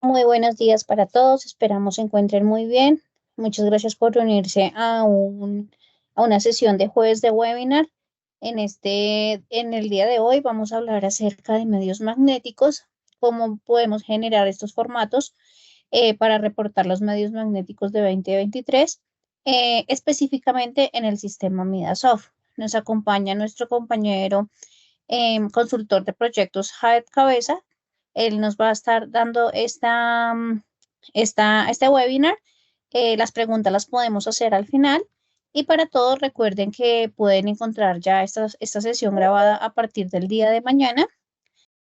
Muy buenos días para todos, esperamos se encuentren muy bien. Muchas gracias por unirse a una sesión de jueves de webinar. En el día de hoy vamos a hablar acerca de medios magnéticos, cómo podemos generar estos formatos para reportar los medios magnéticos de 2023, específicamente en el sistema Midasoft. Nos acompaña nuestro compañero consultor de proyectos, Jaed Cabeza. Él nos va a estar dando este webinar. Las preguntas las podemos hacer al final. Y para todos, recuerden que pueden encontrar ya esta sesión grabada a partir del día de mañana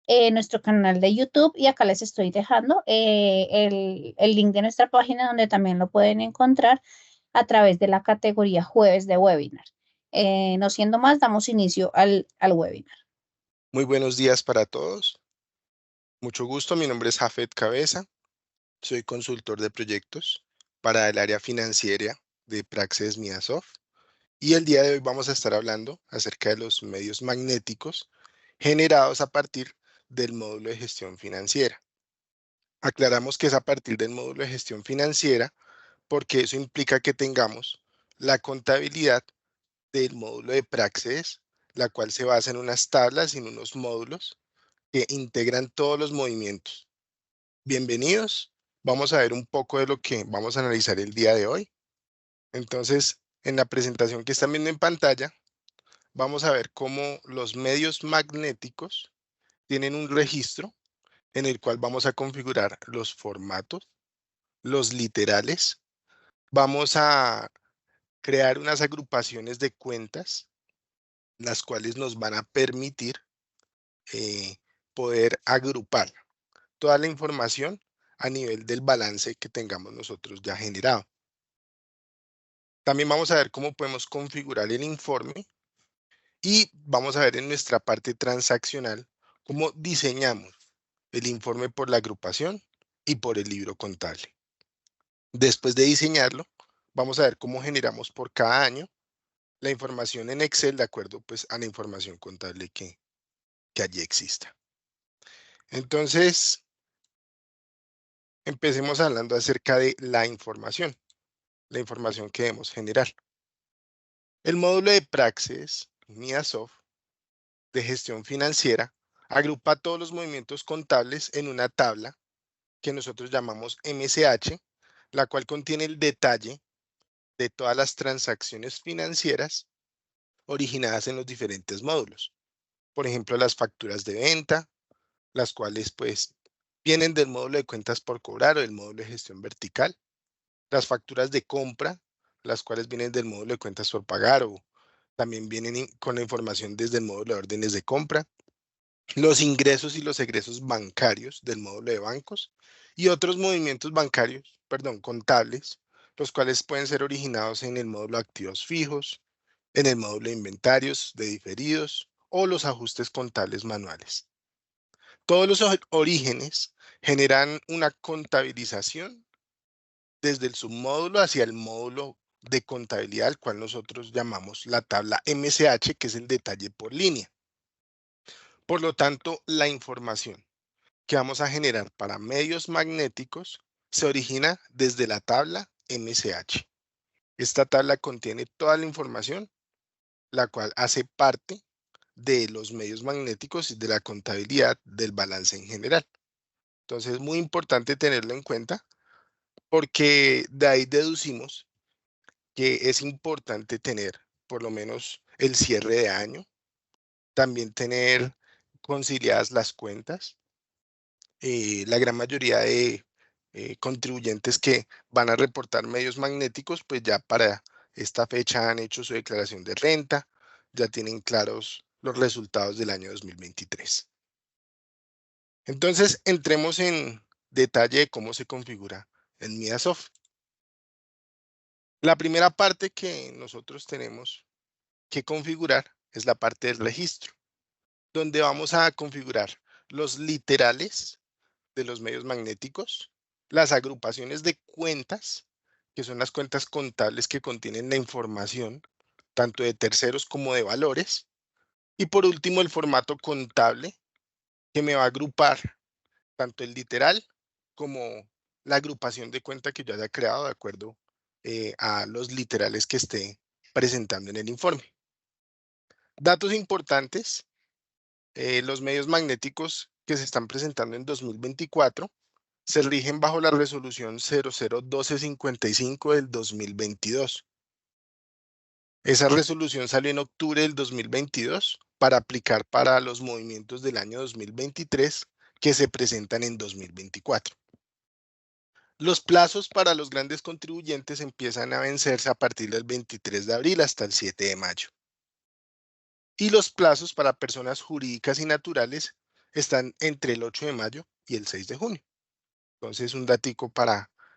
en nuestro canal de YouTube. Y acá les estoy dejando el link de nuestra página donde también lo pueden encontrar a través de la categoría Jueves de Webinar. No siendo más, damos inicio al webinar. Muy buenos días para todos. Mucho gusto, mi nombre es Jafet Cabeza. Soy consultor de proyectos para el área financiera de Praxis Midasoft. Y el día de hoy vamos a estar hablando acerca de los medios magnéticos generados a partir del módulo de gestión financiera. Aclaramos que es a partir del módulo de gestión financiera porque eso implica que tengamos la contabilidad del módulo de Praxis, la cual se basa en unas tablas y en unos módulos que integran todos los movimientos. Bienvenidos. Vamos a ver un poco de lo que vamos a analizar el día de hoy. Entonces, en la presentación que están viendo en pantalla, vamos a ver cómo los medios magnéticos tienen un registro en el cual vamos a configurar los formatos, los literales. Vamos a crear unas agrupaciones de cuentas, las cuales nos van a permitir poder agrupar toda la información a nivel del balance que tengamos nosotros ya generado. También vamos a ver cómo podemos configurar el informe y vamos a ver en nuestra parte transaccional cómo diseñamos el informe por la agrupación y por el libro contable. Después de diseñarlo, vamos a ver cómo generamos por cada año la información en Excel de acuerdo pues, a la información contable que allí exista. Entonces, empecemos hablando acerca de la información que debemos generar. El módulo de Praxis Midasoft de gestión financiera agrupa todos los movimientos contables en una tabla que nosotros llamamos MSH, la cual contiene el detalle de todas las transacciones financieras originadas en los diferentes módulos. Por ejemplo, las facturas de venta, las cuales pues vienen del módulo de cuentas por cobrar o del módulo de gestión vertical. Las facturas de compra, las cuales vienen del módulo de cuentas por pagar o también vienen con la información desde el módulo de órdenes de compra. Los ingresos y los egresos bancarios del módulo de bancos y otros movimientos bancarios, contables, los cuales pueden ser originados en el módulo de activos fijos, en el módulo de inventarios de diferidos o los ajustes contables manuales. Todos los orígenes generan una contabilización desde el submódulo hacia el módulo de contabilidad, al cual nosotros llamamos la tabla MSH, que es el detalle por línea. Por lo tanto, la información que vamos a generar para medios magnéticos se origina desde la tabla MSH. Esta tabla contiene toda la información, la cual hace parte de los medios magnéticos y de la contabilidad del balance en general. Entonces es muy importante tenerlo en cuenta porque de ahí deducimos que es importante tener por lo menos el cierre de año, también tener conciliadas las cuentas. La gran mayoría de contribuyentes que van a reportar medios magnéticos, pues ya para esta fecha han hecho su declaración de renta, ya tienen claros los resultados del año 2023. Entonces, entremos en detalle de cómo se configura en Midasoft. La primera parte que nosotros tenemos que configurar es la parte del registro, donde vamos a configurar los literales de los medios magnéticos, las agrupaciones de cuentas, que son las cuentas contables que contienen la información, tanto de terceros como de valores, y por último el formato contable, que me va a agrupar tanto el literal como la agrupación de cuenta que yo haya creado de acuerdo a los literales que esté presentando en el informe. Datos importantes, los medios magnéticos que se están presentando en 2024 se rigen bajo la resolución 001255 del 2022. Esa resolución salió en octubre del 2022 para aplicar para los movimientos del año 2023 que se presentan en 2024. Los plazos para los grandes contribuyentes empiezan a vencerse a partir del 23 de abril hasta el 7 de mayo. Y los plazos para personas jurídicas y naturales están entre el 8 de mayo y el 6 de junio. Entonces, un datico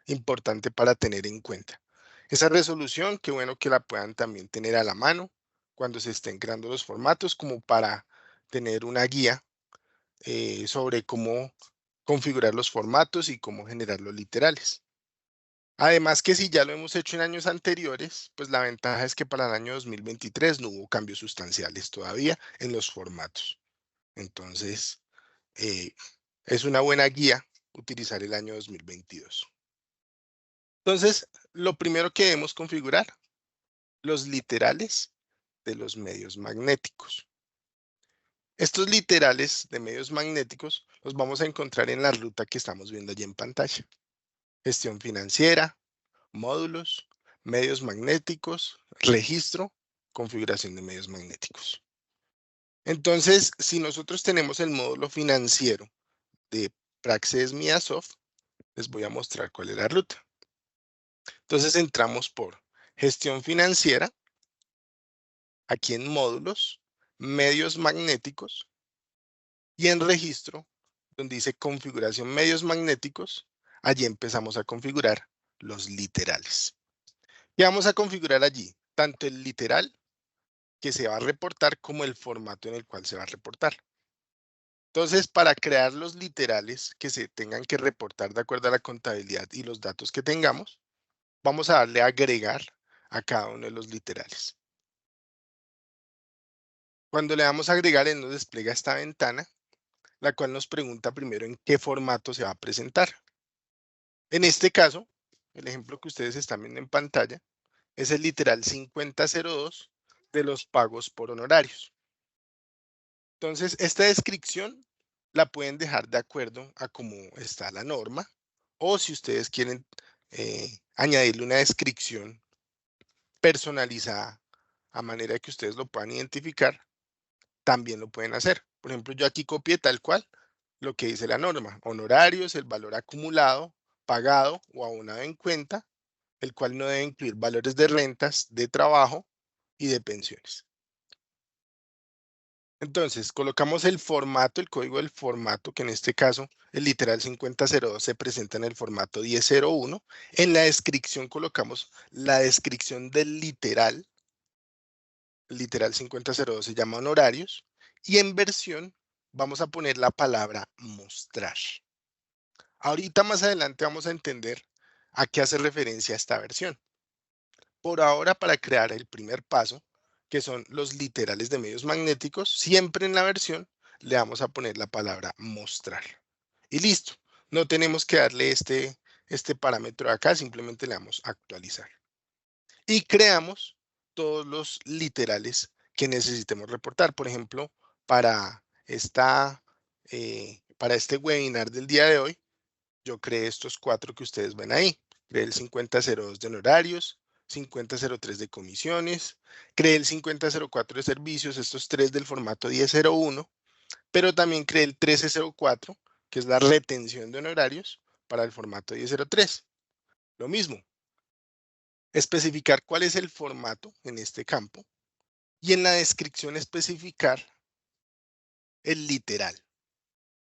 importante para tener en cuenta. Esa resolución, qué bueno que la puedan también tener a la mano cuando se estén creando los formatos, como para tener una guía sobre cómo configurar los formatos y cómo generar los literales. Además que si ya lo hemos hecho en años anteriores, pues la ventaja es que para el año 2023 no hubo cambios sustanciales todavía en los formatos. Entonces, es una buena guía utilizar el año 2022. Entonces, lo primero que debemos configurar, los literales de los medios magnéticos. Estos literales de medios magnéticos los vamos a encontrar en la ruta que estamos viendo allí en pantalla. Gestión financiera, módulos, medios magnéticos, registro, configuración de medios magnéticos. Entonces, si nosotros tenemos el módulo financiero de Praxis MiaSoft, les voy a mostrar cuál es la ruta. Entonces entramos por gestión financiera, aquí en módulos, medios magnéticos, y en registro, donde dice configuración medios magnéticos, allí empezamos a configurar los literales. ¿Qué vamos a configurar allí? Tanto el literal que se va a reportar como el formato en el cual se va a reportar. Entonces, para crear los literales que se tengan que reportar de acuerdo a la contabilidad y los datos que tengamos, vamos a darle a agregar a cada uno de los literales. Cuando le damos a agregar, él nos despliega esta ventana, la cual nos pregunta primero en qué formato se va a presentar. En este caso, el ejemplo que ustedes están viendo en pantalla es el literal 5002 de los pagos por honorarios. Entonces, esta descripción la pueden dejar de acuerdo a cómo está la norma, o si ustedes quieren añadirle una descripción personalizada a manera de que ustedes lo puedan identificar, también lo pueden hacer. Por ejemplo, yo aquí copié tal cual lo que dice la norma. Honorarios, el valor acumulado, pagado o abonado en cuenta, el cual no debe incluir valores de rentas, de trabajo y de pensiones. Entonces, colocamos el formato, el código del formato, que en este caso el literal 5002 se presenta en el formato 1001. En la descripción colocamos la descripción del literal. El literal 5002 se llama honorarios. Y en versión vamos a poner la palabra mostrar. Ahorita más adelante vamos a entender a qué hace referencia esta versión. Por ahora, para crear el primer paso, que son los literales de medios magnéticos, siempre en la versión le vamos a poner la palabra mostrar. Y listo. No tenemos que darle este parámetro acá, simplemente le damos a actualizar. Y creamos todos los literales que necesitemos reportar. Por ejemplo, para este webinar del día de hoy, yo creé estos 4 que ustedes ven ahí. Creé el 5002 de honorarios, 5003 de comisiones, creé el 5004 de servicios, estos 3 del formato 1001, pero también creé el 1304, que es la retención de honorarios para el formato 1003. Lo mismo, especificar cuál es el formato en este campo y en la descripción especificar el literal.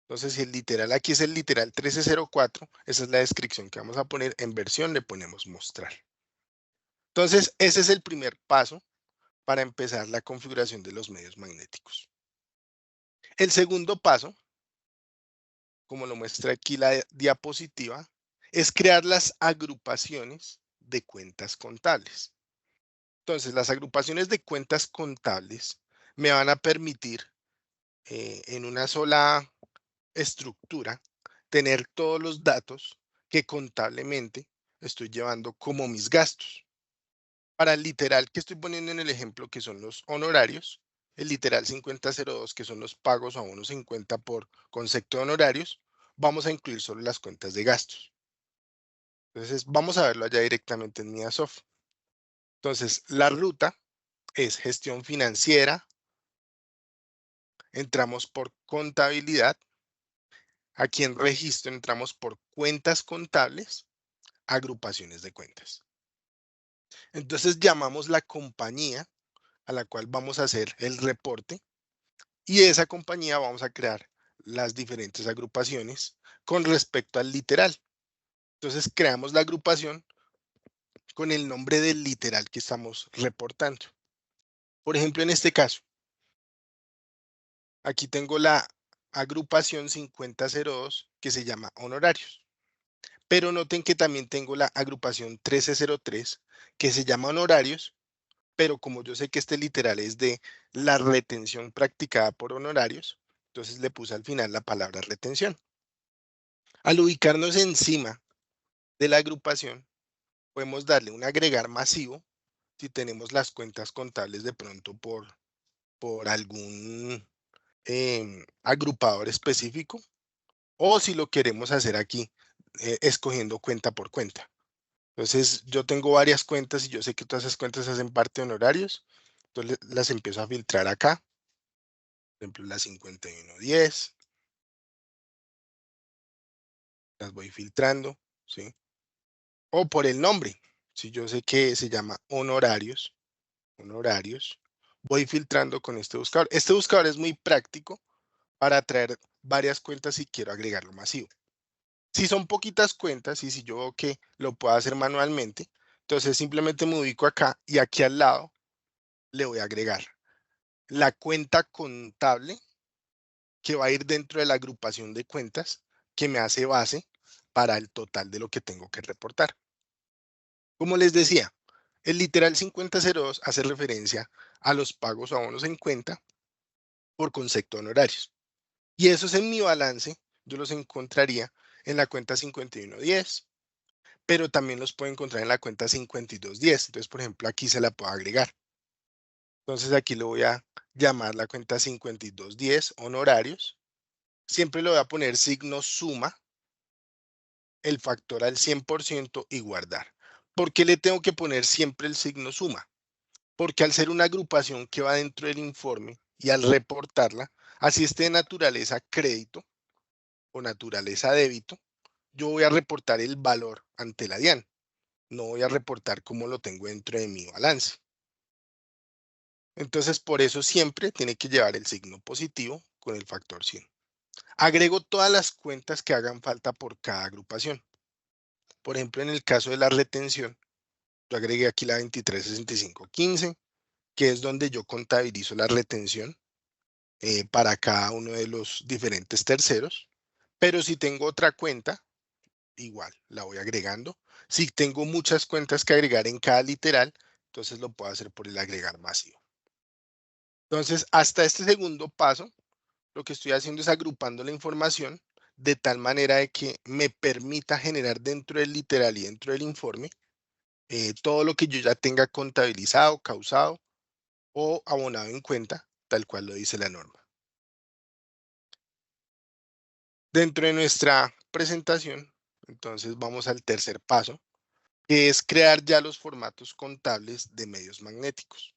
Entonces, si el literal aquí es el literal 1304, esa es la descripción que vamos a poner. En versión le ponemos mostrar. Entonces, ese es el primer paso para empezar la configuración de los medios magnéticos. El segundo paso, como lo muestra aquí la diapositiva, es crear las agrupaciones de cuentas contables. Entonces, las agrupaciones de cuentas contables me van a permitir en una sola estructura tener todos los datos que contablemente estoy llevando como mis gastos. Para el literal que estoy poniendo en el ejemplo, que son los honorarios, el literal 5002, que son los pagos a 1.50 por concepto de honorarios, vamos a incluir solo las cuentas de gastos. Entonces, vamos a verlo allá directamente en Midasoft. Entonces, la ruta es gestión financiera. Entramos por contabilidad. Aquí en registro entramos por cuentas contables, agrupaciones de cuentas. Entonces, llamamos la compañía a la cual vamos a hacer el reporte y de esa compañía vamos a crear las diferentes agrupaciones con respecto al literal. Entonces, creamos la agrupación con el nombre del literal que estamos reportando. Por ejemplo, en este caso, aquí tengo la agrupación 5002 que se llama honorarios. Pero noten que también tengo la agrupación 1303 que se llama honorarios, pero como yo sé que este literal es de la retención practicada por honorarios, entonces le puse al final la palabra retención. Al ubicarnos encima de la agrupación, podemos darle un agregar masivo si tenemos las cuentas contables de pronto por algún agrupador específico, o si lo queremos hacer aquí, escogiendo cuenta por cuenta. Entonces, yo tengo varias cuentas y yo sé que todas esas cuentas hacen parte de honorarios. Entonces, las empiezo a filtrar acá. Por ejemplo, la 5110. Las voy filtrando, ¿sí? O por el nombre. Si yo sé que se llama honorarios, voy filtrando con este buscador. Este buscador es muy práctico para traer varias cuentas si quiero agregarlo masivo. Si son poquitas cuentas y si yo veo que lo puedo hacer manualmente, entonces simplemente me ubico acá y aquí al lado le voy a agregar la cuenta contable que va a ir dentro de la agrupación de cuentas que me hace base para el total de lo que tengo que reportar. Como les decía, el literal 5002 hace referencia a los pagos a bonos en cuenta por concepto de honorarios. Y esos en mi balance yo los encontraría en la cuenta 5110, pero también los puedo encontrar en la cuenta 5210. Entonces, por ejemplo, aquí se la puedo agregar. Entonces, aquí lo voy a llamar la cuenta 5210 honorarios. Siempre le voy a poner signo suma, el factor al 100% y guardar. ¿Por qué le tengo que poner siempre el signo suma? Porque al ser una agrupación que va dentro del informe y al reportarla, así esté de naturaleza crédito o naturaleza débito, yo voy a reportar el valor ante la DIAN. No voy a reportar cómo lo tengo dentro de mi balance. Entonces, por eso siempre tiene que llevar el signo positivo con el factor 100. Agrego todas las cuentas que hagan falta por cada agrupación. Por ejemplo, en el caso de la retención, yo agregué aquí la 236515, que es donde yo contabilizo la retención para cada uno de los diferentes terceros. Pero si tengo otra cuenta, igual la voy agregando. Si tengo muchas cuentas que agregar en cada literal, entonces lo puedo hacer por el agregar masivo. Entonces, hasta este segundo paso, lo que estoy haciendo es agrupando la información de tal manera de que me permita generar dentro del literal y dentro del informe todo lo que yo ya tenga contabilizado, causado o abonado en cuenta, tal cual lo dice la norma. Dentro de nuestra presentación, entonces vamos al tercer paso, que es crear ya los formatos contables de medios magnéticos.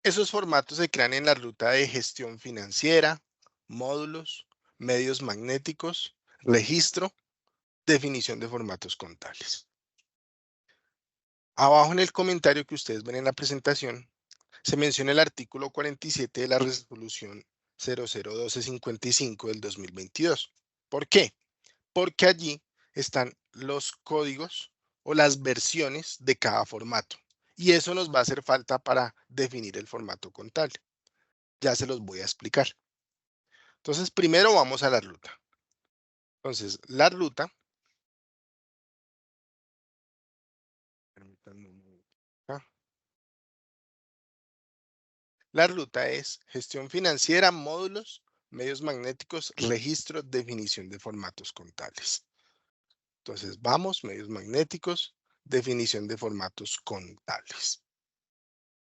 Esos formatos se crean en la ruta de gestión financiera, módulos, medios magnéticos, registro, definición de formatos contables. Abajo en el comentario que ustedes ven en la presentación, se menciona el artículo 47 de la resolución 001255 del 2022. ¿Por qué? Porque allí están los códigos o las versiones de cada formato. Y eso nos va a hacer falta para definir el formato contable. Ya se los voy a explicar. Entonces, primero vamos a la ruta. Entonces, la ruta, permítanme un momento acá. La ruta es gestión financiera, módulos, medios magnéticos, registro, definición de formatos contables. Entonces, vamos, medios magnéticos, definición de formatos contables.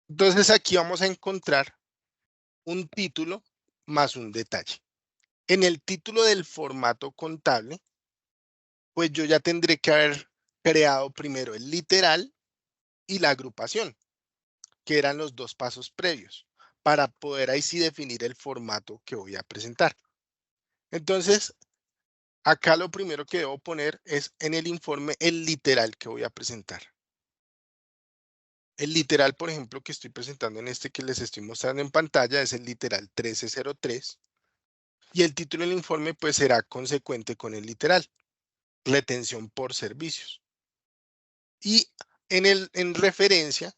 Entonces, aquí vamos a encontrar un título más un detalle. En el título del formato contable, pues yo ya tendré que haber creado primero el literal y la agrupación, que eran los dos pasos previos, para poder ahí sí definir el formato que voy a presentar. Entonces, acá lo primero que debo poner es en el informe el literal que voy a presentar. El literal, por ejemplo, que estoy presentando en este que les estoy mostrando en pantalla es el literal 1303 y el título del informe pues será consecuente con el literal, retención por servicios. Y en referencia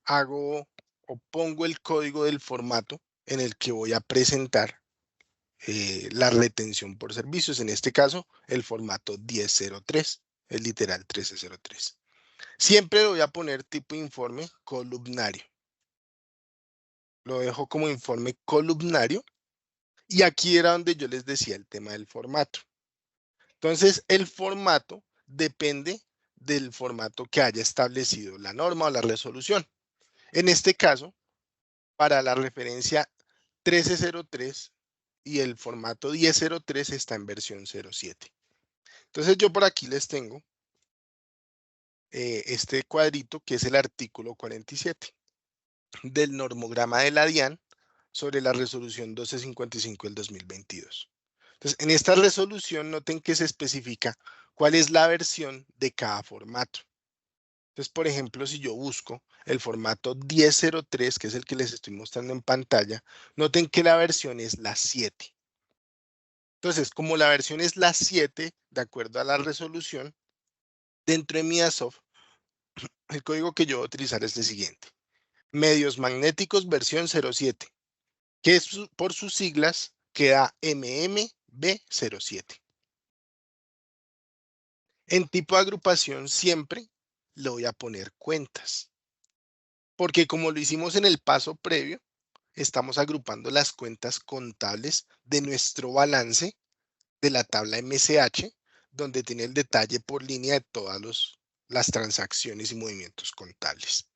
hago o pongo el código del formato en el que voy a presentar la retención por servicios. En este caso, el formato 1003, el literal 1303. Siempre lo voy a poner tipo informe columnario. Lo dejo como informe columnario. Y aquí era donde yo les decía el tema del formato. Entonces, el formato depende del formato que haya establecido la norma o la resolución. En este caso, para la referencia 1303 y el formato 1003 está en versión 07. Entonces yo por aquí les tengo este cuadrito que es el artículo 47 del normograma de la DIAN sobre la resolución 1255 del 2022. Entonces, en esta resolución noten que se especifica cuál es la versión de cada formato. Entonces, por ejemplo, si yo busco el formato 1003, que es el que les estoy mostrando en pantalla, noten que la versión es la 7. Entonces, como la versión es la 7, de acuerdo a la resolución, dentro de MIASOFT, el código que yo voy a utilizar es el siguiente. Medios magnéticos versión 07, que es, por sus siglas queda MMB07. En tipo de agrupación siempre le voy a poner cuentas, porque como lo hicimos en el paso previo, estamos agrupando las cuentas contables de nuestro balance de la tabla MCH, donde tiene el detalle por línea de todas las transacciones y movimientos contables.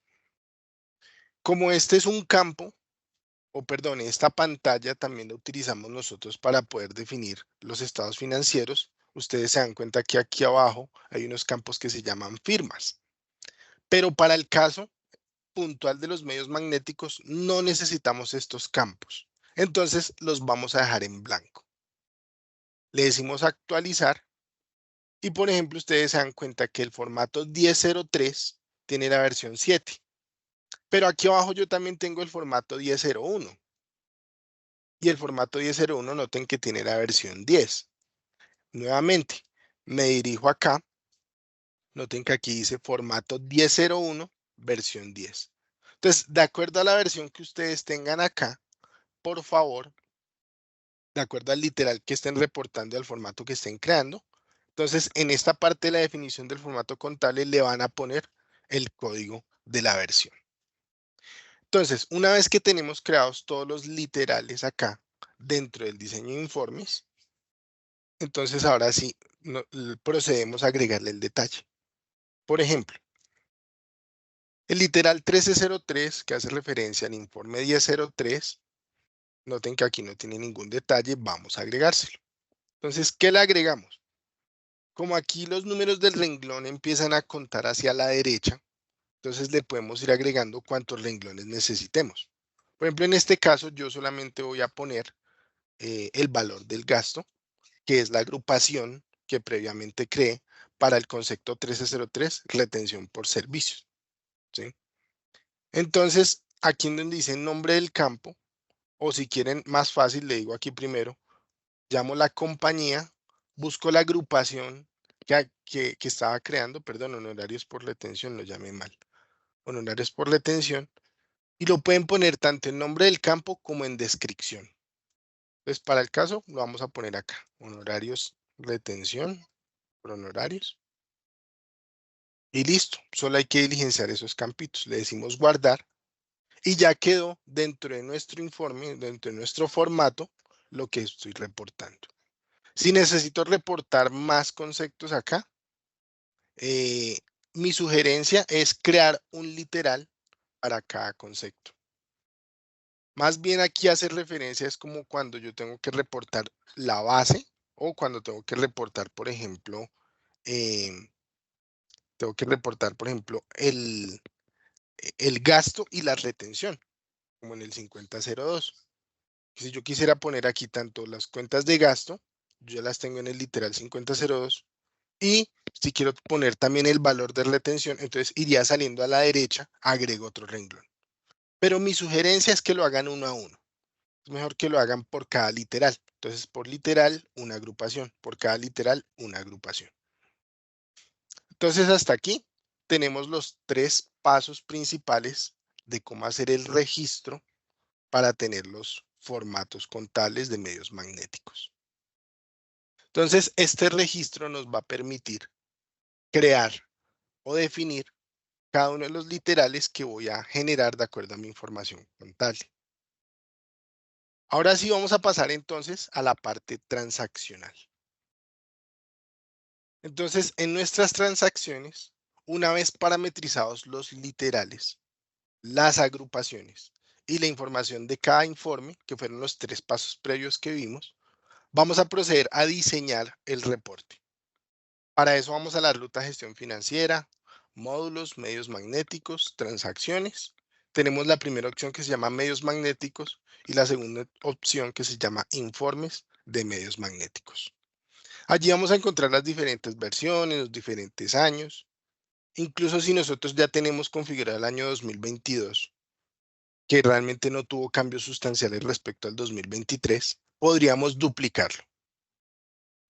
Como este es un campo, o perdón, esta pantalla también la utilizamos nosotros para poder definir los estados financieros. Ustedes se dan cuenta que aquí abajo hay unos campos que se llaman firmas. Pero para el caso puntual de los medios magnéticos no necesitamos estos campos. Entonces los vamos a dejar en blanco. Le decimos actualizar y por ejemplo ustedes se dan cuenta que el formato 1003 tiene la versión 7. Pero aquí abajo yo también tengo el formato 1001. Y el formato 1001 noten que tiene la versión 10. Nuevamente, me dirijo acá. Noten que aquí dice formato 1001, versión 10. Entonces, de acuerdo a la versión que ustedes tengan acá, por favor, de acuerdo al literal que estén reportando y al formato que estén creando, entonces en esta parte de la definición del formato contable le van a poner el código de la versión. Entonces, una vez que tenemos creados todos los literales acá dentro del diseño de informes, entonces ahora sí procedemos a agregarle el detalle. Por ejemplo, el literal 1303 que hace referencia al informe 1003, noten que aquí no tiene ningún detalle, vamos a agregárselo. Entonces, ¿qué le agregamos? Como aquí los números del renglón empiezan a contar hacia la derecha, entonces le podemos ir agregando cuántos renglones necesitemos. Por ejemplo, en este caso yo solamente voy a poner el valor del gasto, que es la agrupación que previamente creé para el concepto 1303, retención por servicios. ¿Sí? Entonces, aquí en donde dice nombre del campo, o si quieren más fácil, le digo aquí primero, llamo la compañía, busco la agrupación que estaba creando, perdón, honorarios por retención, lo llamé mal, honorarios por retención, y lo pueden poner tanto en nombre del campo como en descripción. Entonces, para el caso, lo vamos a poner acá, honorarios, retención, por honorarios. Y listo, solo hay que diligenciar esos campitos. Le decimos guardar y ya quedó dentro de nuestro informe, dentro de nuestro formato, lo que estoy reportando. Si necesito reportar más conceptos acá, mi sugerencia es crear un literal para cada concepto. Más bien aquí hace referencia es como cuando yo tengo que reportar la base o cuando tengo que reportar, por ejemplo, el gasto y la retención, como en el 5002. Si yo quisiera poner aquí tanto las cuentas de gasto, yo las tengo en el literal 5002. Y si quiero poner también el valor de retención, entonces iría saliendo a la derecha, agrego otro renglón. Pero mi sugerencia es que lo hagan uno a uno. Es mejor que lo hagan por cada literal. Entonces, por literal, una agrupación. Por cada literal, una agrupación. Entonces, hasta aquí tenemos los 3 pasos principales de cómo hacer el registro para tener los formatos contables de medios magnéticos. Entonces, este registro nos va a permitir crear o definir cada uno de los literales que voy a generar de acuerdo a mi información contable. Ahora sí vamos a pasar entonces a la parte transaccional. Entonces, en nuestras transacciones, una vez parametrizados los literales, las agrupaciones y la información de cada informe, que fueron los 3 pasos previos que vimos, vamos a proceder a diseñar el reporte. Para eso vamos a la ruta gestión financiera, módulos, medios magnéticos, transacciones. Tenemos la primera opción que se llama medios magnéticos y la segunda opción que se llama informes de medios magnéticos. Allí vamos a encontrar las diferentes versiones, los diferentes años. Incluso si nosotros ya tenemos configurado el año 2022, que realmente no tuvo cambios sustanciales respecto al 2023, podríamos duplicarlo.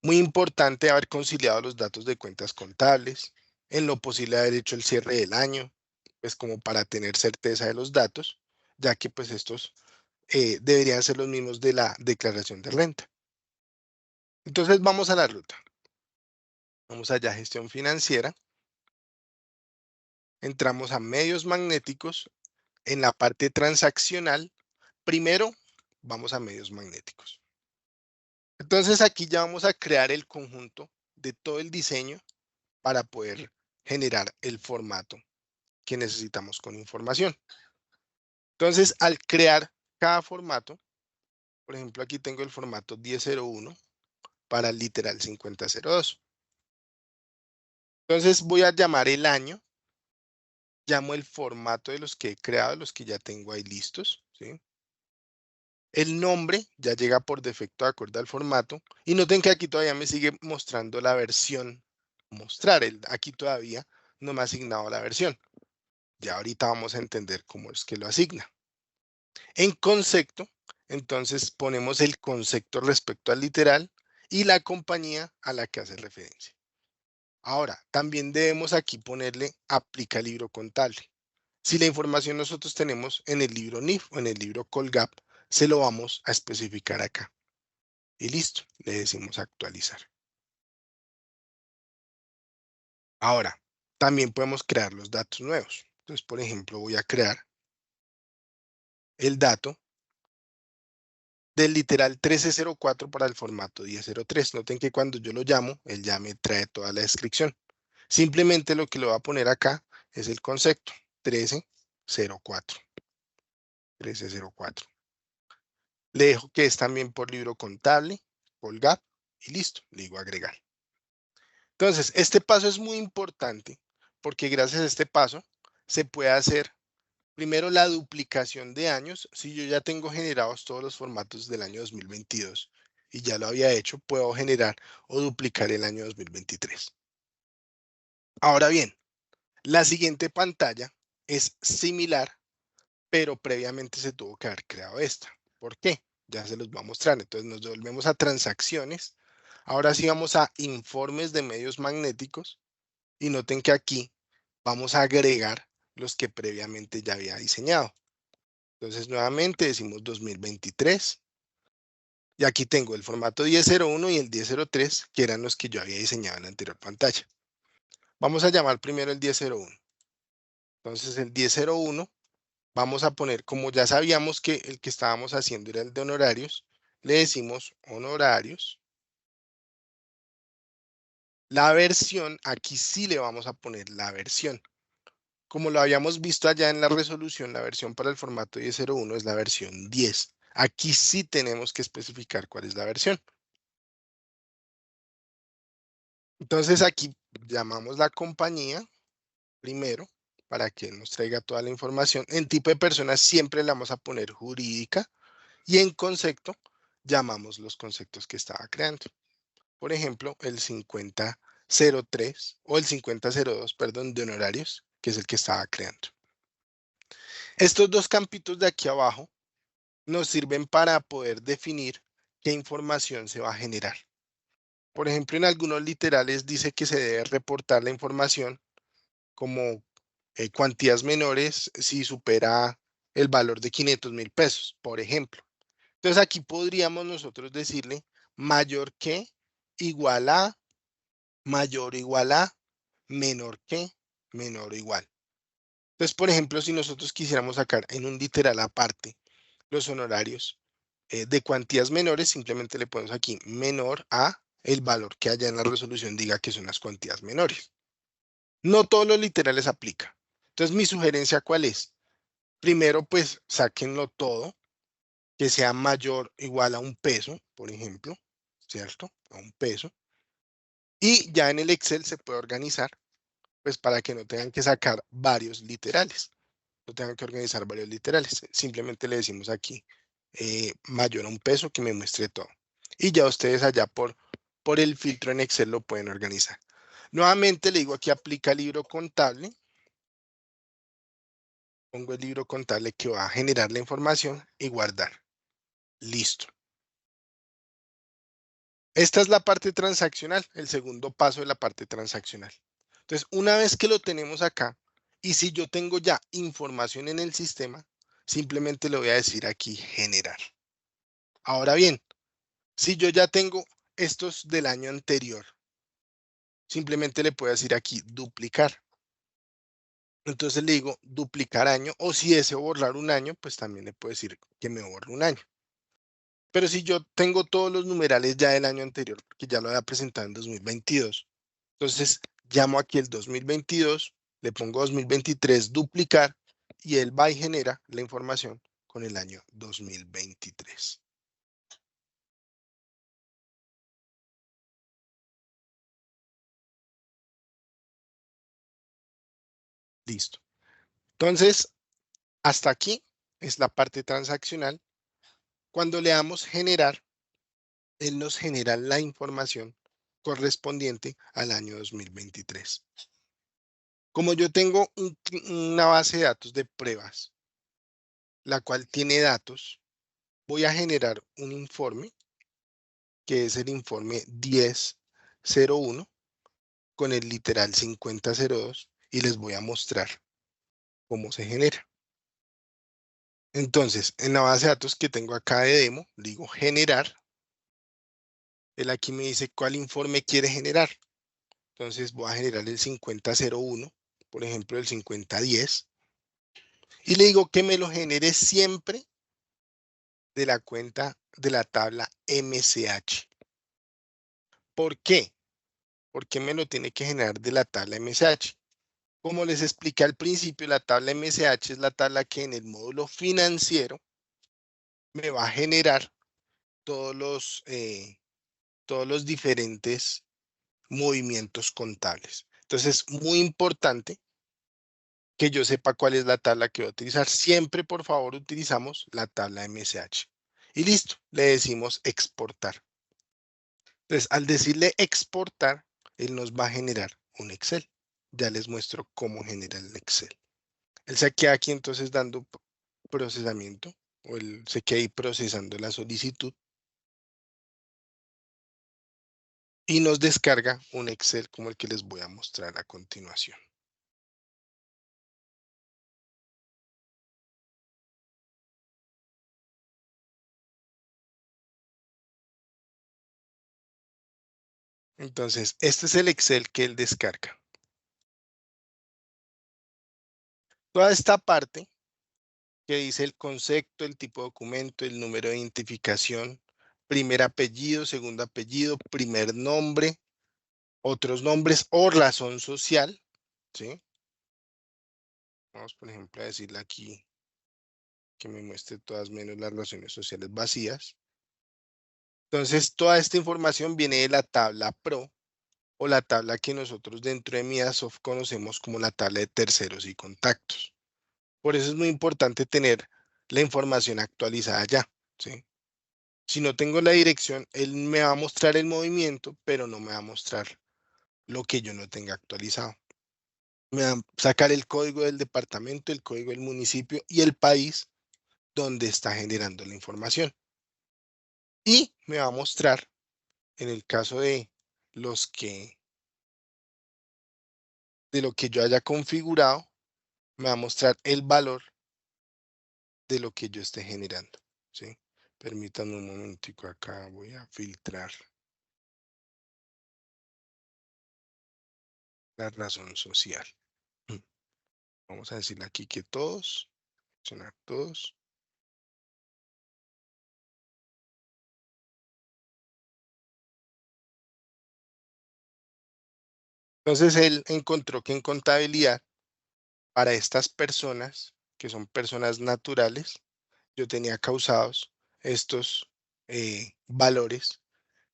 Muy importante haber conciliado los datos de cuentas contables, en lo posible haber hecho el cierre del año, pues como para tener certeza de los datos, ya que pues estos deberían ser los mismos de la declaración de renta. Entonces vamos a la ruta. Vamos allá a gestión financiera. Entramos a medios magnéticos. En la parte transaccional, primero vamos a medios magnéticos. Entonces aquí ya vamos a crear el conjunto de todo el diseño para poder generar el formato que necesitamos con información. Entonces, al crear cada formato, por ejemplo, aquí tengo el formato 1001 para el literal 5002. Entonces, voy a llamar el año, llamo el formato de los que he creado, los que ya tengo ahí listos, ¿sí? El nombre ya llega por defecto de acuerdo al formato. Y noten que aquí todavía me sigue mostrando la versión. Aquí todavía no me ha asignado la versión. Ya ahorita vamos a entender cómo es que lo asigna. En concepto, entonces ponemos el concepto respecto al literal y la compañía a la que hace referencia. Ahora, también debemos aquí ponerle aplica libro contable. Si la información nosotros tenemos en el libro NIF o en el libro Colgap, se lo vamos a especificar acá. Y listo, le decimos actualizar. Ahora, también podemos crear los datos nuevos. Entonces, por ejemplo, voy a crear el dato del literal 1304 para el formato 1003. Noten que cuando yo lo llamo, él ya me trae toda la descripción. Simplemente lo que le voy a poner acá es el concepto 1304. 1304. Le dejo que es también por libro contable, Colgap, y listo, le digo agregar. Entonces, este paso es muy importante porque gracias a este paso se puede hacer primero la duplicación de años. Si yo ya tengo generados todos los formatos del año 2022 y ya lo había hecho, puedo generar o duplicar el año 2023. Ahora bien, la siguiente pantalla es similar, pero previamente se tuvo que haber creado esta. ¿Por qué? Ya se los voy a mostrar. Entonces nos devolvemos a transacciones. Ahora sí vamos a informes de medios magnéticos y noten que aquí vamos a agregar los que previamente ya había diseñado. Entonces nuevamente decimos 2023 y aquí tengo el formato 1001 y el 1003 que eran los que yo había diseñado en la anterior pantalla. Vamos a llamar primero el 1001. Entonces el 1001 vamos a poner, como ya sabíamos que el que estábamos haciendo era el de honorarios, le decimos honorarios. La versión, aquí sí le vamos a poner la versión. Como lo habíamos visto allá en la resolución, la versión para el formato 10.01 es la versión 10. Aquí sí tenemos que especificar cuál es la versión. Entonces aquí llamamos la compañía primero para que nos traiga toda la información. En tipo de persona siempre le vamos a poner jurídica y en concepto llamamos los conceptos que estaba creando. Por ejemplo, el 5003 o el 5002, perdón, de honorarios, que es el que estaba creando. Estos dos campitos de aquí abajo nos sirven para poder definir qué información se va a generar. Por ejemplo, en algunos literales dice que se debe reportar la información como cuantías menores si supera el valor de 500.000 pesos, por ejemplo. Entonces aquí podríamos nosotros decirle mayor que, igual a, mayor o igual a, menor que, menor o igual. Entonces, por ejemplo, si nosotros quisiéramos sacar en un literal aparte los honorarios de cuantías menores, simplemente le ponemos aquí menor a el valor que haya en la resolución diga que son las cuantías menores. No todos los literales aplican. Entonces, mi sugerencia, ¿cuál es? Primero, pues, sáquenlo todo, que sea mayor o igual a un peso, por ejemplo, ¿cierto? A un peso. Y ya en el Excel se puede organizar, pues, para que no tengan que sacar varios literales. No tengan que organizar varios literales. Simplemente le decimos aquí mayor a un peso que me muestre todo. Y ya ustedes allá por el filtro en Excel lo pueden organizar. Nuevamente le digo aquí aplica libro contable. Pongo el libro contable que va a generar la información y guardar. Listo. Esta es la parte transaccional, el segundo paso de la parte transaccional. Entonces, una vez que lo tenemos acá, y si yo tengo ya información en el sistema, simplemente le voy a decir aquí generar. Ahora bien, si yo ya tengo estos del año anterior, simplemente le puedo decir aquí duplicar. Entonces le digo duplicar año, o si deseo borrar un año, pues también le puedo decir que me borre un año. Pero si yo tengo todos los numerales ya del año anterior, porque ya lo había presentado en 2022, entonces llamo aquí el 2022, le pongo 2023 duplicar y él va y genera la información con el año 2023. Listo. Entonces, hasta aquí es la parte transaccional. Cuando le damos generar, él nos genera la información correspondiente al año 2023. Como yo tengo una base de datos de pruebas, la cual tiene datos, voy a generar un informe, que es el informe 10.01, con el literal 50.02, y les voy a mostrar cómo se genera. Entonces, en la base de datos que tengo acá de demo, digo generar. Él aquí me dice cuál informe quiere generar. Entonces voy a generar el 50.01, por ejemplo, el 50.10. Y le digo que me lo genere siempre de la cuenta de la tabla MCH. ¿Por qué? Porque me lo tiene que generar de la tabla MCH. Como les expliqué al principio, la tabla MCH es la tabla que en el módulo financiero me va a generar todos los diferentes movimientos contables. Entonces, es muy importante que yo sepa cuál es la tabla que voy a utilizar. Siempre, por favor, utilizamos la tabla MSH. Y listo, le decimos exportar. Entonces, al decirle exportar, él nos va a generar un Excel. Ya les muestro cómo genera el Excel. Él se queda aquí entonces dando procesamiento, o él se queda ahí procesando la solicitud. Y nos descarga un Excel como el que les voy a mostrar a continuación. Entonces, este es el Excel que él descarga. Toda esta parte que dice el concepto, el tipo de documento, el número de identificación, primer apellido, segundo apellido, primer nombre, otros nombres o razón social, ¿sí? Vamos, por ejemplo, a decirle aquí que me muestre todas menos las razones sociales vacías. Entonces, toda esta información viene de la tabla PRO o la tabla que nosotros dentro de Midasoft conocemos como la tabla de terceros y contactos. Por eso es muy importante tener la información actualizada ya, ¿sí? Si no tengo la dirección, él me va a mostrar el movimiento, pero no me va a mostrar lo que yo no tenga actualizado. Me va a sacar el código del departamento, el código del municipio y el país donde está generando la información. Y me va a mostrar, en el caso de lo que yo haya configurado, me va a mostrar el valor de lo que yo esté generando, ¿sí? Permítanme un momentico acá, voy a filtrar la razón social. Vamos a decirle aquí que todos, seleccionar todos. Entonces él encontró que en contabilidad, para estas personas, que son personas naturales, yo tenía causados estos valores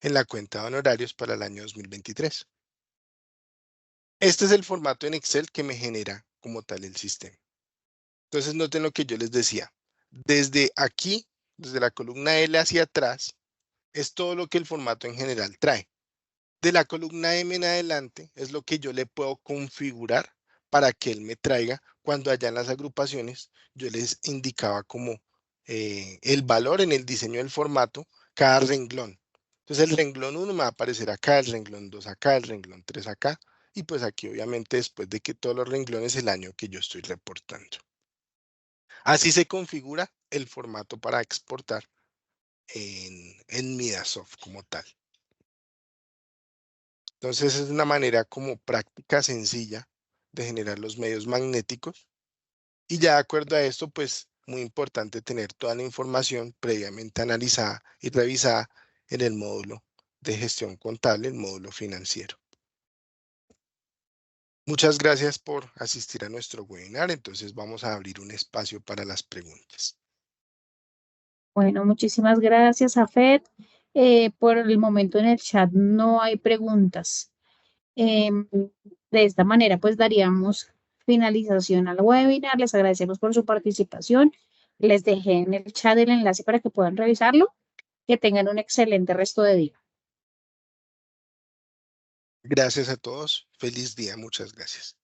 en la cuenta de honorarios para el año 2023. Este es el formato en Excel que me genera como tal el sistema. Entonces noten lo que yo les decía. Desde aquí, desde la columna L hacia atrás, es todo lo que el formato en general trae. De la columna M en adelante es lo que yo le puedo configurar para que él me traiga cuando allá en las agrupaciones yo les indicaba como el valor en el diseño del formato, cada renglón. Entonces el renglón 1 me va a aparecer acá, el renglón 2 acá, el renglón 3 acá, y pues aquí obviamente después de que todos los renglones el año que yo estoy reportando. Así se configura el formato para exportar en Midasoft como tal. Entonces es una manera como práctica, sencilla de generar los medios magnéticos. Y ya de acuerdo a esto, pues muy importante tener toda la información previamente analizada y revisada en el módulo de gestión contable, el módulo financiero. Muchas gracias por asistir a nuestro webinar. Entonces vamos a abrir un espacio para las preguntas. Bueno, muchísimas gracias, Afet. Por el momento en el chat no hay preguntas. De esta manera, pues daríamos finalización al webinar. Les agradecemos por su participación. Les dejé en el chat el enlace para que puedan revisarlo. Que tengan un excelente resto de día. Gracias a todos. Feliz día. Muchas gracias.